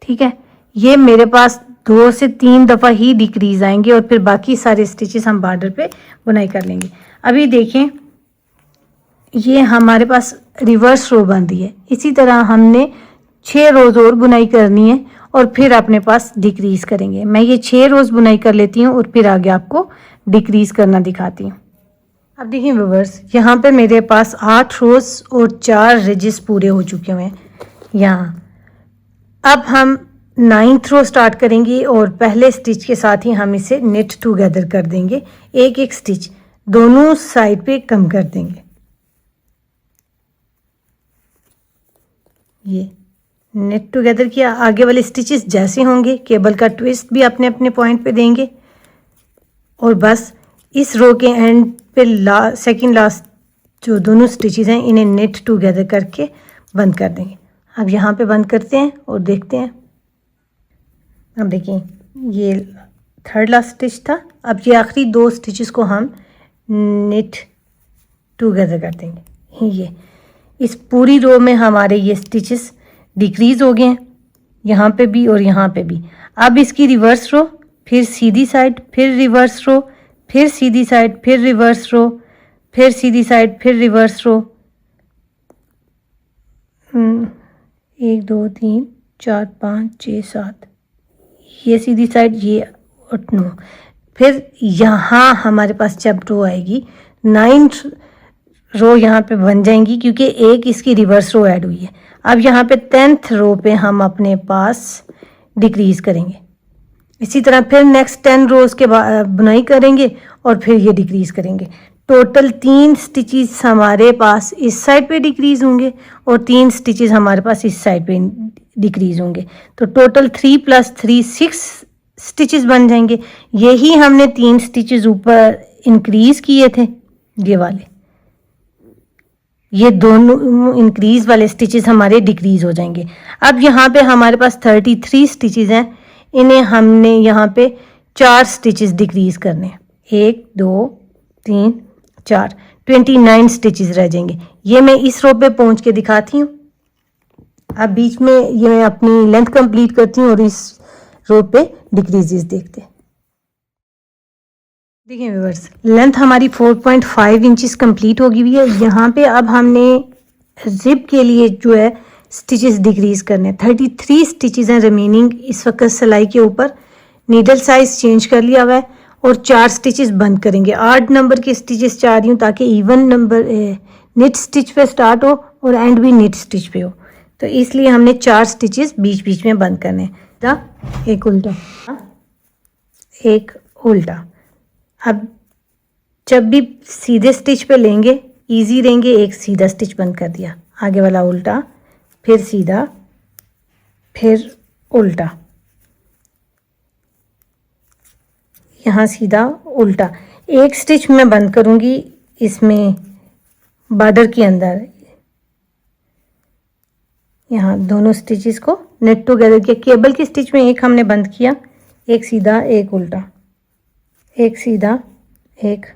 ठीक है, ये मेरे पास 2 से 3 दफ़ा ही डिक्रीज आएंगे और फिर बाकी सारे स्टिचेस हम बॉर्डर पे बुनाई कर लेंगे। अभी देखें, ये हमारे पास रिवर्स रो बन रही है। इसी तरह हमने 6 रोज और बुनाई करनी है और फिर अपने पास डिक्रीज करेंगे। मैं ये 6 रोज बुनाई कर लेती हूँ और फिर आगे आपको डिक्रीज करना दिखाती हूँ। अब देखिए व्यूअर्स, यहाँ पे मेरे पास 8 रोज और 4 रिजेस पूरे हो चुके हुए हैं यहाँ। अब हम 9th रो स्टार्ट करेंगे और पहले स्टिच के साथ ही हम इसे नेट टुगेदर कर देंगे। एक एक स्टिच दोनों साइड पे कम कर देंगे। ये नेट टुगेदर किया। आगे वाले स्टिचेस जैसे होंगे, केबल का ट्विस्ट भी अपने अपने पॉइंट पे देंगे और बस इस रो के एंड पे सेकंड लास्ट जो दोनों स्टिचेस हैं इन्हें नेट टुगेदर करके बंद कर देंगे। अब यहाँ पे बंद करते हैं और देखते हैं। अब देखिए ये थर्ड लास्ट स्टिच था। अब ये आखिरी 2 स्टिचेस को हम नेट टुगेदर कर देंगे। ये इस पूरी रो में हमारे ये स्टिचेस डिक्रीज हो गए हैं, यहाँ पे भी और यहाँ पे भी। अब इसकी रिवर्स रो, फिर सीधी साइड, फिर रिवर्स रो, फिर सीधी साइड, फिर रिवर्स रो, फिर सीधी साइड, फिर रिवर्स रो। 1 2 3 4 5 6 7, ये सीधी साइड, ये 8 9। फिर यहाँ हमारे पास जब रो आएगी 9th रो यहाँ पे बन जाएंगी क्योंकि एक इसकी रिवर्स रो ऐड हुई है। अब यहाँ पे 10th रो पे हम अपने पास डिक्रीज करेंगे। इसी तरह फिर नेक्स्ट 10 रोज के बाद बुनाई करेंगे और फिर ये डिक्रीज करेंगे। टोटल 3 स्टिचेस हमारे पास इस साइड पे डिक्रीज होंगे और 3 स्टिचेस हमारे पास इस साइड पे डिक्रीज होंगे। तो टोटल 3 + 3 6 स्टिचेस बन जाएंगे। यही हमने 3 स्टिचेस ऊपर इंक्रीज किए थे, ये वाले, ये दोनों इंक्रीज वाले स्टिचेस हमारे डिक्रीज हो जाएंगे। अब यहाँ पे हमारे पास 33 स्टिचेस हैं, इन्हें हमने यहाँ पे 4 स्टिचेस डिक्रीज करने हैं। 1 2 3 4, 29 स्टिचेस रह जाएंगे। ये मैं इस रो पे पहुँच के दिखाती हूँ। अब बीच में ये मैं अपनी लेंथ कंप्लीट करती हूँ और इस रो पे डिक्रीजेस देखते हैं। देखिए व्यूअर्स, लेंथ हमारी 4.5 इंचेस कंप्लीट होगी हुई है। यहाँ पे अब हमने जिप के लिए जो है स्टिचेस डिक्रीज करने हैं। 33 स्टिचेस हैं रिमेनिंग इस वक्त सिलाई के ऊपर। नीडल साइज चेंज कर लिया हुआ है और 4 स्टिचेस बंद करेंगे। 8 नंबर के स्टिचेस चाह रही हूँ ताकि इवन नंबर निट स्टिच पे स्टार्ट हो और एंड भी निट स्टिच पे हो, तो इसलिए हमने 4 स्टिचेस बीच बीच में बंद करने हैं। एक उल्टा, एक उल्टा। अब जब भी सीधे स्टिच पे लेंगे इजी रहेंगे। एक सीधा स्टिच बंद कर दिया, आगे वाला उल्टा, फिर सीधा, फिर उल्टा, यहाँ सीधा उल्टा। एक स्टिच मैं बंद करूँगी इसमें बॉर्डर के अंदर, यहाँ दोनों स्टिचेस को नेट टुगेदर किया। केबल की स्टिच में एक हमने बंद किया, एक सीधा, एक उल्टा, एक सीधा, एक।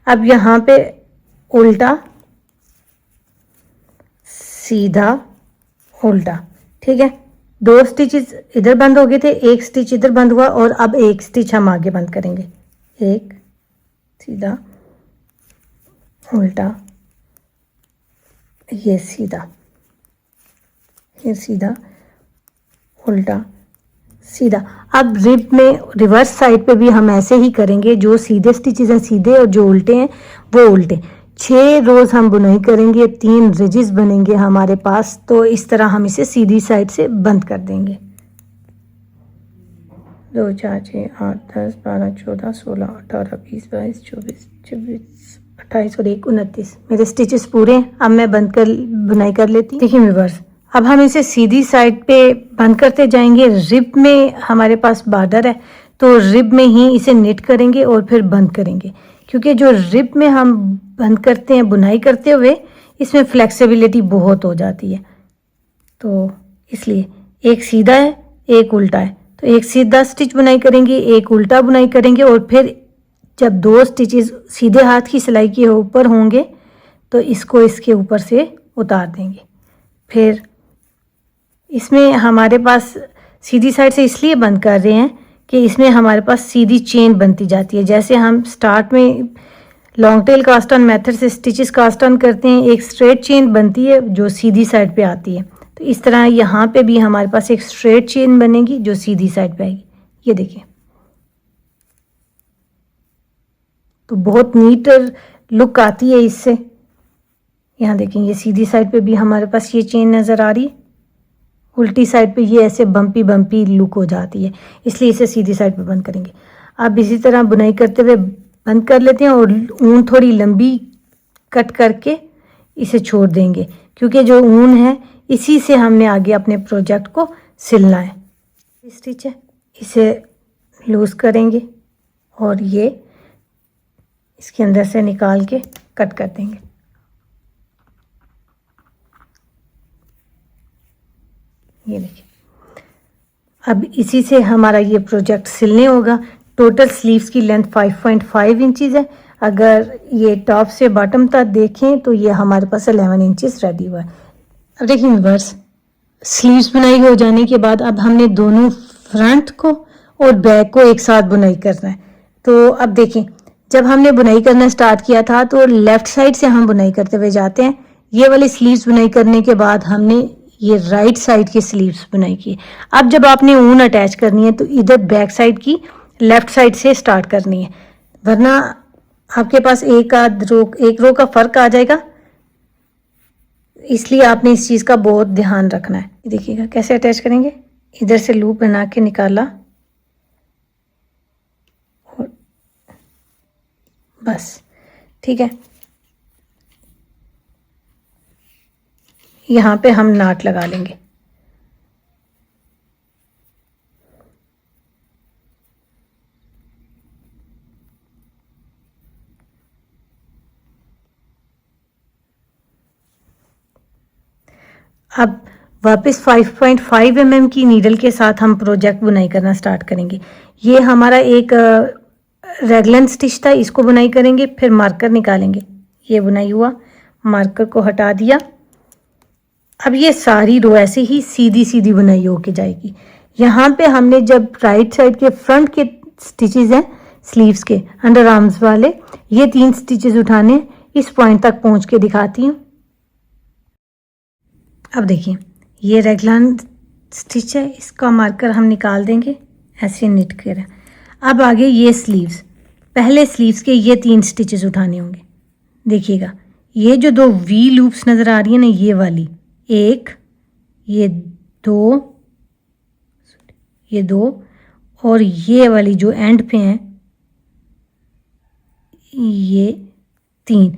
अब यहाँ पे उल्टा, सीधा, उल्टा, ठीक है। 2 स्टिचेस इधर बंद हो गए थे, एक स्टिच इधर बंद हुआ और अब एक स्टिच हम आगे बंद करेंगे। एक सीधा, उल्टा, ये सीधा, ये सीधा, उल्टा, सीधा। अब रिब में रिवर्स साइड पे भी हम ऐसे ही करेंगे। जो सीधे स्टिचेस हैं सीधे और जो उल्टे हैं वो उल्टे। 6 रोज हम बुनाई करेंगे, 3 रिजेस बनेंगे हमारे पास। तो इस तरह हम इसे सीधी साइड से बंद कर देंगे। 2 4 6 8 10 12 14 16 18 20 22 24 26 28 और 1 29 मेरे स्टिचेस पूरे हैं। अब मैं बंद कर बुनाई कर लेती हूँ। देखिए व्यूअर्स, अब हम इसे सीधी साइड पे बंद करते जाएंगे। रिब में हमारे पास बॉर्डर है तो रिब में ही इसे निट करेंगे और फिर बंद करेंगे, क्योंकि जो रिब में हम बंद करते हैं बुनाई करते हुए इसमें फ्लेक्सिबिलिटी बहुत हो जाती है। तो इसलिए एक सीधा है, एक उल्टा है, तो एक सीधा स्टिच बुनाई करेंगे, एक उल्टा बुनाई करेंगे और फिर जब 2 स्टिचेस सीधे हाथ की सिलाई के ऊपर होंगे तो इसको इसके ऊपर से उतार देंगे। फिर इसमें हमारे पास सीधी साइड से इसलिए बंद कर रहे हैं कि इसमें हमारे पास सीधी चेन बनती जाती है। जैसे हम स्टार्ट में long tail cast on method से स्टिचेस कास्ट ऑन करते हैं, एक स्ट्रेट चेन बनती है जो सीधी साइड पे आती है। तो इस तरह यहाँ पे भी हमारे पास एक स्ट्रेट चेन बनेगी जो सीधी साइड पे आएगी। ये देखिए, तो बहुत नीट लुक आती है इससे। यहाँ देखें ये सीधी साइड पे भी हमारे पास ये चेन नज़र आ रही है, उल्टी साइड पे ये ऐसे बम्पी बम्पी लुक हो जाती है, इसलिए इसे सीधी साइड पे बंद करेंगे। अब इसी तरह बुनाई करते हुए बंद कर लेते हैं और ऊन थोड़ी लंबी कट करके इसे छोड़ देंगे, क्योंकि जो ऊन है इसी से हमने आगे अपने प्रोजेक्ट को सिलना है। स्टिच है, इसे लूज़ करेंगे और ये इसके अंदर से निकाल के कट कर देंगे। ये देखिए, अब इसी से हमारा ये प्रोजेक्ट सिलने होगा। टोटल स्लीव्स की लेंथ 5.5 इंचज़ है। अगर ये टॉप से बॉटम तक देखें तो ये हमारे पास 11 इंचज़ रेडी हुआ है। अब देखिए व्यूअर्स, स्लीव्स बुनाई हो जाने के बाद अब हमने दोनों फ्रंट को और बैक को एक साथ बुनाई करना है। तो अब देखें, जब हमने बुनाई करना स्टार्ट किया था तो लेफ़्ट साइड से हम बुनाई करते हुए जाते हैं। ये वाली स्लीव्स बुनाई करने के बाद हमने ये राइट साइड की स्लीव्स बुनाई की। अब जब आपने ऊन अटैच करनी है तो इधर बैक साइड की लेफ़्ट साइड से स्टार्ट करनी है, वरना आपके पास एक रो का फ़र्क आ जाएगा। इसलिए आपने इस चीज़ का बहुत ध्यान रखना है। देखिएगा कैसे अटैच करेंगे, इधर से लूप बना के निकाला और बस, ठीक है। यहाँ पे हम नाट लगा लेंगे। अब वापस 5.5 mm की नीडल के साथ हम प्रोजेक्ट बुनाई करना स्टार्ट करेंगे। ये हमारा एक रेगलन स्टिच था, इसको बुनाई करेंगे, फिर मार्कर निकालेंगे। ये बुनाई हुआ, मार्कर को हटा दिया। अब ये सारी रो ऐसे ही सीधी सीधी बुनाई होके जाएगी। यहाँ पे हमने जब राइट साइड के फ्रंट के स्टिचेस हैं स्लीव्स के अंडर आर्म्स वाले, ये 3 स्टिचेस उठाने, इस पॉइंट तक पहुँच के दिखाती हूँ। अब देखिए ये रेगलन स्टिच है, इसका मार्कर हम निकाल देंगे, ऐसे निट कर। अब आगे ये स्लीव्स, पहले स्लीव्स के ये 3 स्टिचेस उठाने होंगे। देखिएगा ये जो 2 वी लूप्स नज़र आ रही है ना, ये वाली एक, ये 2 और ये वाली जो एंड पे हैं ये 3,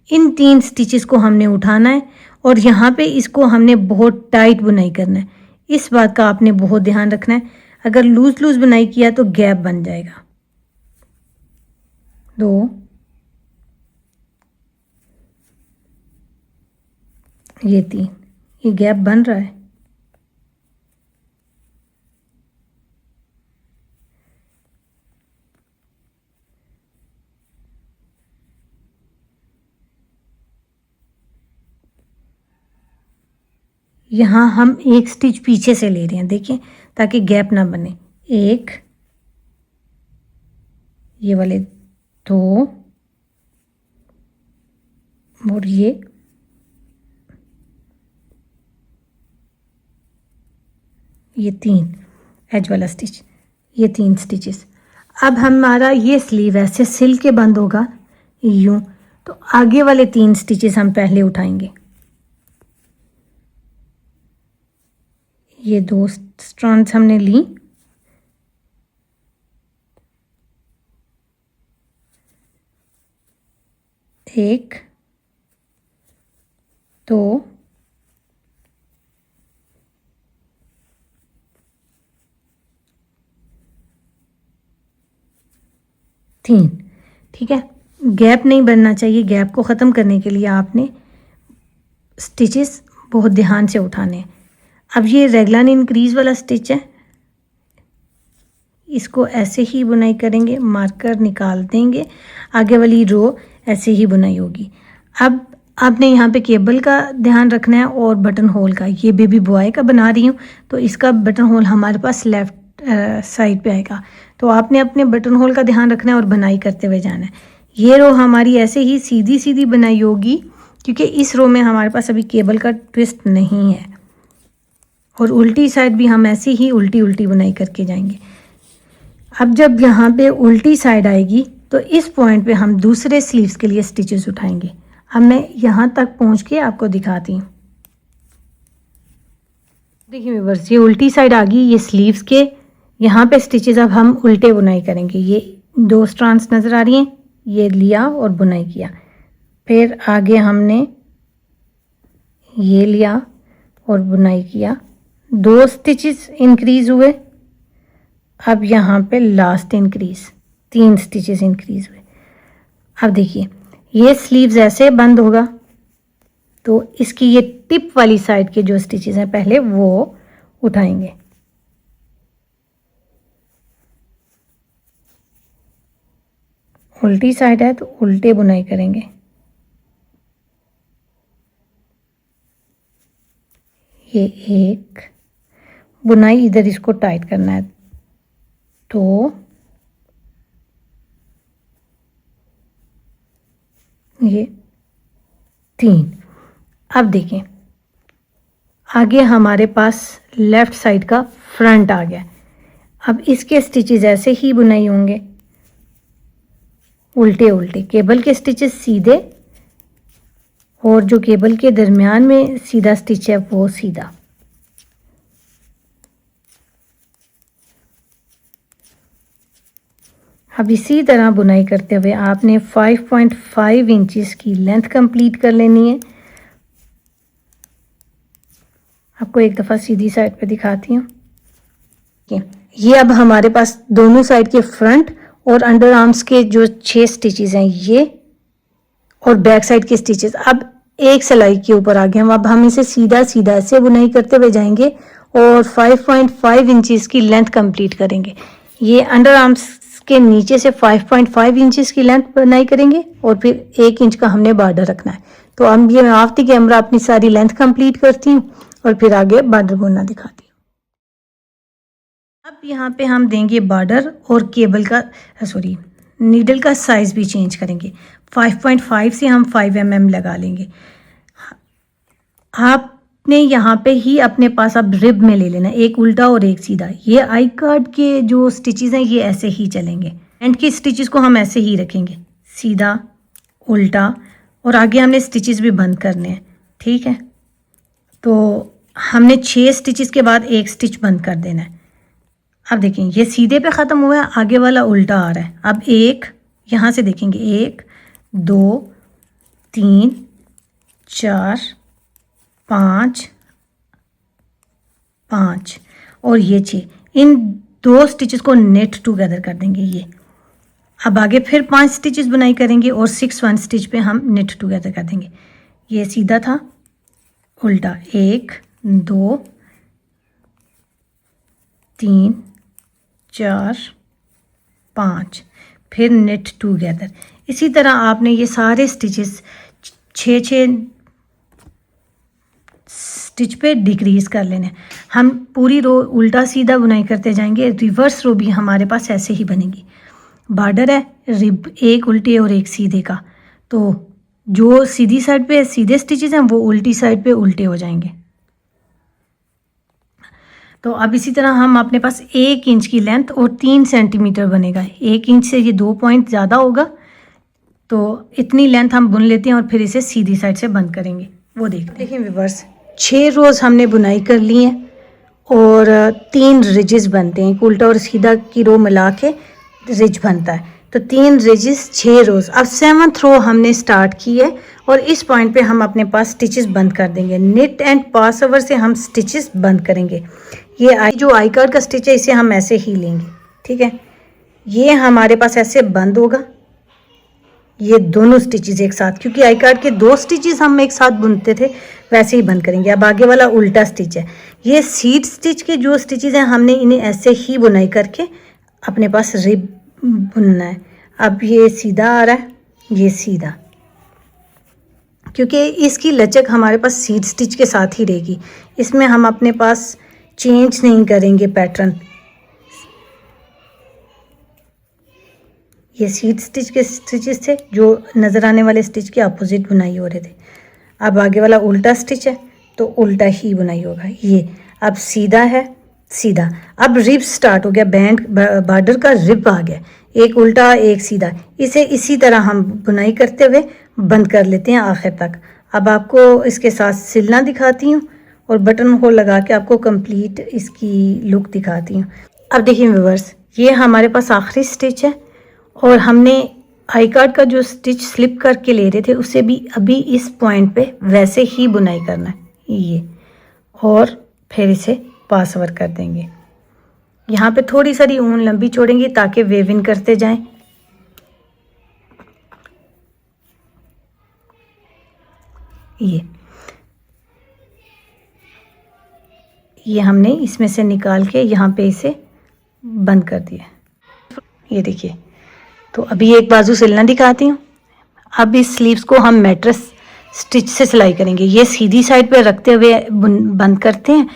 इन 3 स्टिचेस को हमने उठाना है और यहाँ पे इसको हमने बहुत टाइट बुनाई करना है। इस बात का आपने बहुत ध्यान रखना है, अगर लूज लूज बुनाई किया तो गैप बन जाएगा। 2, ये 3, ये गैप बन रहा है। यहाँ हम एक स्टिच पीछे से ले रहे हैं, देखिए, ताकि गैप ना बने। 1, ये वाले 2 और ये 3 एज वाला स्टिच, ये 3 स्टिचेस। अब हमारा ये स्लीव ऐसे सिल के बंद होगा यूं, तो आगे वाले 3 स्टिचेस हम पहले उठाएंगे। ये 2 स्ट्रैंड्स हमने ली, एक, 2, 3, ठीक है। गैप नहीं बनना चाहिए, गैप को ख़त्म करने के लिए आपने स्टिचेस बहुत ध्यान से उठाने हैं। अब ये रेगलन इंक्रीज वाला स्टिच है, इसको ऐसे ही बुनाई करेंगे, मार्कर निकाल देंगे, आगे वाली रो ऐसे ही बुनाई होगी। अब आपने यहाँ पे केबल का ध्यान रखना है और बटन होल का। ये बेबी बॉय का बना रही हूँ तो इसका बटन होल हमारे पास लेफ़्ट साइड पे आएगा, तो आपने अपने बटन होल का ध्यान रखना है और बुनाई करते हुए जाना है। ये रो हमारी ऐसे ही सीधी सीधी बुनाई होगी, क्योंकि इस रो में हमारे पास अभी केबल का ट्विस्ट नहीं है। और उल्टी साइड भी हम ऐसे ही उल्टी उल्टी बुनाई करके जाएंगे। अब जब यहाँ पे उल्टी साइड आएगी तो इस पॉइंट पे हम दूसरे स्लीव्स के लिए स्टिचेस उठाएंगे। अब मैं यहाँ तक पहुँच के आपको दिखाती हूँ। देखिए व्यूअर्स, ये उल्टी साइड आ गई, ये स्लीव्स के यहाँ पे स्टिचेस अब हम उल्टे बुनाई करेंगे। ये 2 स्ट्रैंड्स नज़र आ रही हैं, ये लिया और बुनाई किया, फिर आगे हमने ये लिया और बुनाई किया, 2 स्टिचेस इंक्रीज हुए। अब यहाँ पे लास्ट इंक्रीज, 3 स्टिचेस इंक्रीज हुए। अब देखिए ये स्लीव्स ऐसे बंद होगा, तो इसकी ये टिप वाली साइड के जो स्टिचेस हैं पहले वो उठाएंगे। उल्टी साइड है तो उल्टे बुनाई करेंगे। ये एक बुनाई, इधर इसको टाइट करना है, तो ये 3। अब देखें आगे हमारे पास लेफ़्ट साइड का फ्रंट आ गया। अब इसके स्टिचेस ऐसे ही बुनाई होंगे, उल्टे उल्टे, केबल के स्टिचेस सीधे और जो केबल के दरमियान में सीधा स्टिच है वो सीधा। अब इसी तरह बुनाई करते हुए आपने 5.5 इंचेस की लेंथ कंप्लीट कर लेनी है। आपको एक दफ़ा सीधी साइड पे दिखाती हूँ। ये अब हमारे पास दोनों साइड के फ्रंट और अंडर आर्म्स के जो 6 स्टिचेस हैं ये, और बैक साइड के स्टिचेस अब एक सिलाई के ऊपर आ गए हम। अब हम इसे सीधा सीधा ऐसे बुनाई करते हुए जाएंगे और 5.5 इंचेस की लेंथ कंप्लीट करेंगे। ये अंडर आर्म्स के नीचे से 5.5 इंचेस की लेंथ बुनाई करेंगे और फिर 1 इंच का हमने बॉर्डर रखना है। तो अब ये मैं आफ्ती कैमरा अपनी सारी लेंथ कंप्लीट करती हूँ और फिर आगे बॉर्डर बुनना दिखाती हूँ। अब यहाँ पे हम देंगे बॉर्डर और केबल का नीडल का साइज भी चेंज करेंगे। 5.5 से हम 5 mm लगा लेंगे। आपने यहाँ पे ही अपने पास अब रिब में ले लेना, एक उल्टा और एक सीधा। ये आई कार्ड के जो स्टिचेस हैं ये ऐसे ही चलेंगे, एंड के स्टिचेस को हम ऐसे ही रखेंगे, सीधा उल्टा, और आगे हमने स्टिचेस भी बंद करने हैं। ठीक है, तो हमने 6 स्टिचेस के बाद एक स्टिच बंद कर देना है। अब देखें ये सीधे पे ख़त्म हुआ है, आगे वाला उल्टा आ रहा है। अब एक यहाँ से देखेंगे, 1 2 3 4 5 5 और ये 6, इन 2 स्टिचेस को नेट टुगेदर कर देंगे ये। अब आगे फिर 5 स्टिचेस बुनाई करेंगे और 6 स्टिच पे हम नेट टुगेदर कर देंगे। ये सीधा था, उल्टा, 1 2 3 4 5, फिर नेट टुगेदर। इसी तरह आपने ये सारे स्टिचेस 6 स्टिच पे डिक्रीज कर लेने। हम पूरी रो उल्टा सीधा बुनाई करते जाएंगे, रिवर्स रो भी हमारे पास ऐसे ही बनेगी। बॉर्डर है, रिब एक उल्टे और एक सीधे का, तो जो सीधी साइड पे सीधे स्टिचेस हैं वो उल्टी साइड पे उल्टे हो जाएंगे। तो अब इसी तरह हम अपने पास 1 इंच की लेंथ और 3 सेंटीमीटर बनेगा। 1 इंच से ये 2 पॉइंट ज़्यादा होगा, तो इतनी लेंथ हम बुन लेते हैं और फिर इसे सीधी साइड से बंद करेंगे। वो देखिए व्यूअर्स, 6 रोज़ हमने बुनाई कर ली हैं और 3 रिजेस बनते हैं। एक उल्टा और सीधा की रो मिला के रिज बनता है, तो 3 रिजेस 6 रोज़। अब 7th रो हमने स्टार्ट की है और इस पॉइंट पे हम अपने पास स्टिचेस बंद कर देंगे। निट एंड पास ओवर से हम स्टिचेस बंद करेंगे। ये जो आई कार्ड का स्टिच है इसे हम ऐसे ही लेंगे। ठीक है, ये हमारे पास ऐसे बंद होगा, ये दोनों स्टिचेस एक साथ, क्योंकि आई कार्ड के 2 स्टिचेस हम एक साथ बुनते थे वैसे ही बंद करेंगे। अब आगे वाला उल्टा स्टिच है, ये सीड स्टिच के जो स्टिचेस हैं हमने इन्हें ऐसे ही बुनाई करके अपने पास रिब बुनना है। अब ये सीधा आ रहा है, ये सीधा, क्योंकि इसकी लचक हमारे पास सीड स्टिच के साथ ही रहेगी, इसमें हम अपने पास चेंज नहीं करेंगे पैटर्न। ये सीड स्टिच के स्टिचेस थे जो नज़र आने वाले स्टिच के अपोजिट बुनाई हो रहे थे। अब आगे वाला उल्टा स्टिच है तो उल्टा ही बुनाई होगा। ये अब सीधा है, सीधा। अब रिब स्टार्ट हो गया, बैंड बॉर्डर का रिब आ गया, एक उल्टा एक सीधा। इसे इसी तरह हम बुनाई करते हुए बंद कर लेते हैं आखिर तक। अब आपको इसके साथ सिलना दिखाती हूँ और बटन होल लगा के आपको कंप्लीट इसकी लुक दिखाती हूँ। अब देखिए व्यूअर्स, ये हमारे पास आखिरी स्टिच है और हमने आई कार्ड का जो स्टिच स्लिप करके ले रहे थे उसे भी अभी इस पॉइंट पे वैसे ही बुनाई करना है ये, और फिर इसे पास ओवर कर देंगे। यहाँ पे थोड़ी सारी ऊन लंबी छोड़ेंगे ताकि वेव इन करते जाएं। ये हमने इसमें से निकाल के यहाँ पे इसे बंद कर दिया। ये देखिए, तो अभी एक बाजू सिलना दिखाती हूँ। अब इस स्लीव्स को हम मैट्रेस स्टिच से सिलाई करेंगे। ये सीधी साइड पे रखते हुए बंद करते हैं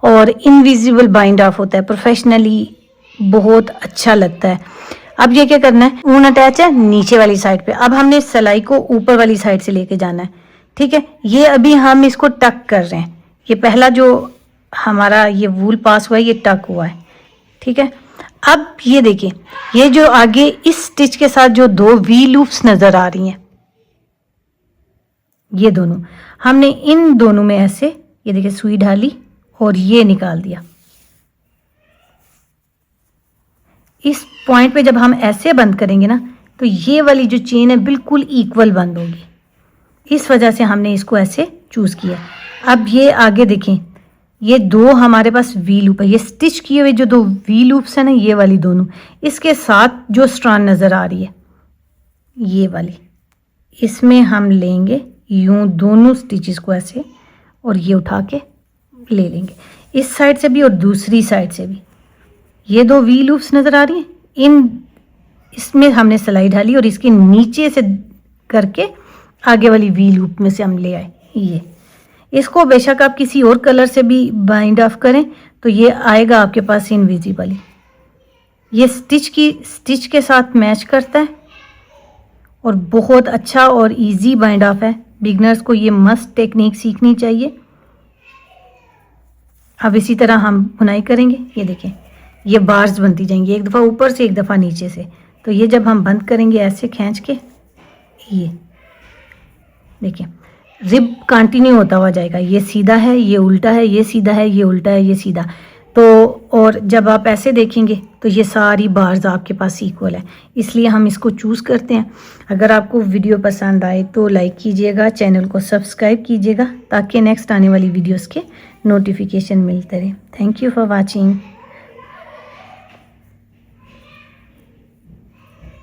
और इनविजिबल बाइंड ऑफ होता है, प्रोफेशनली बहुत अच्छा लगता है। अब ये क्या करना है, ऊन अटैच है नीचे वाली साइड पे, अब हमने सिलाई को ऊपर वाली साइड से लेके जाना है, ठीक है। ये अभी हम इसको टक कर रहे हैं, ये पहला जो हमारा ये वूल पास हुआ है ये टक हुआ है, ठीक है। अब ये देखिए, ये जो आगे इस स्टिच के साथ जो दो वी लूप्स नजर आ रही हैं, ये दोनों हमने इन दोनों में ऐसे ये देखिए सुई ढाली और ये निकाल दिया। इस पॉइंट पे जब हम ऐसे बंद करेंगे ना तो ये वाली जो चेन है बिल्कुल इक्वल बंद होगी, इस वजह से हमने इसको ऐसे चूज किया। अब ये आगे देखें, ये दो हमारे पास वी लूप है, ये स्टिच किए हुए जो दो वी लूप्स है ना, ये वाली दोनों, इसके साथ जो स्ट्रैंड नजर आ रही है ये वाली, इसमें हम लेंगे यूं दोनों स्टिचेस को ऐसे और ये उठा के ले लेंगे, इस साइड से भी और दूसरी साइड से भी। ये दो वी लूप्स नजर आ रही हैं, इसमें हमने सिलाई डाली और इसके नीचे से करके आगे वाली वी लूप में से हम ले आए। ये इसको बेशक आप किसी और कलर से भी बाइंड ऑफ करें तो ये आएगा आपके पास इनविजिबली। ये स्टिच के साथ मैच करता है और बहुत अच्छा और इजी बाइंड ऑफ है। बिगनर्स को ये मस्त टेक्निक सीखनी चाहिए। अब इसी तरह हम बुनाई करेंगे। ये देखें, ये बार्स बनती जाएंगी, एक दफ़ा ऊपर से एक दफ़ा नीचे से। तो ये जब हम बंद करेंगे ऐसे खींच के, ये देखिए रिब कंटिन्यू होता हुआ जाएगा, ये सीधा है ये उल्टा है, ये सीधा है ये उल्टा है ये सीधा। तो और जब आप ऐसे देखेंगे तो ये सारी बार्स आपके पास इक्वल है, इसलिए हम इसको चूज़ करते हैं। अगर आपको वीडियो पसंद आए तो लाइक कीजिएगा, चैनल को सब्सक्राइब कीजिएगा ताकि नेक्स्ट आने वाली वीडियोस के नोटिफिकेशन मिलते रहे। Thank you for watching.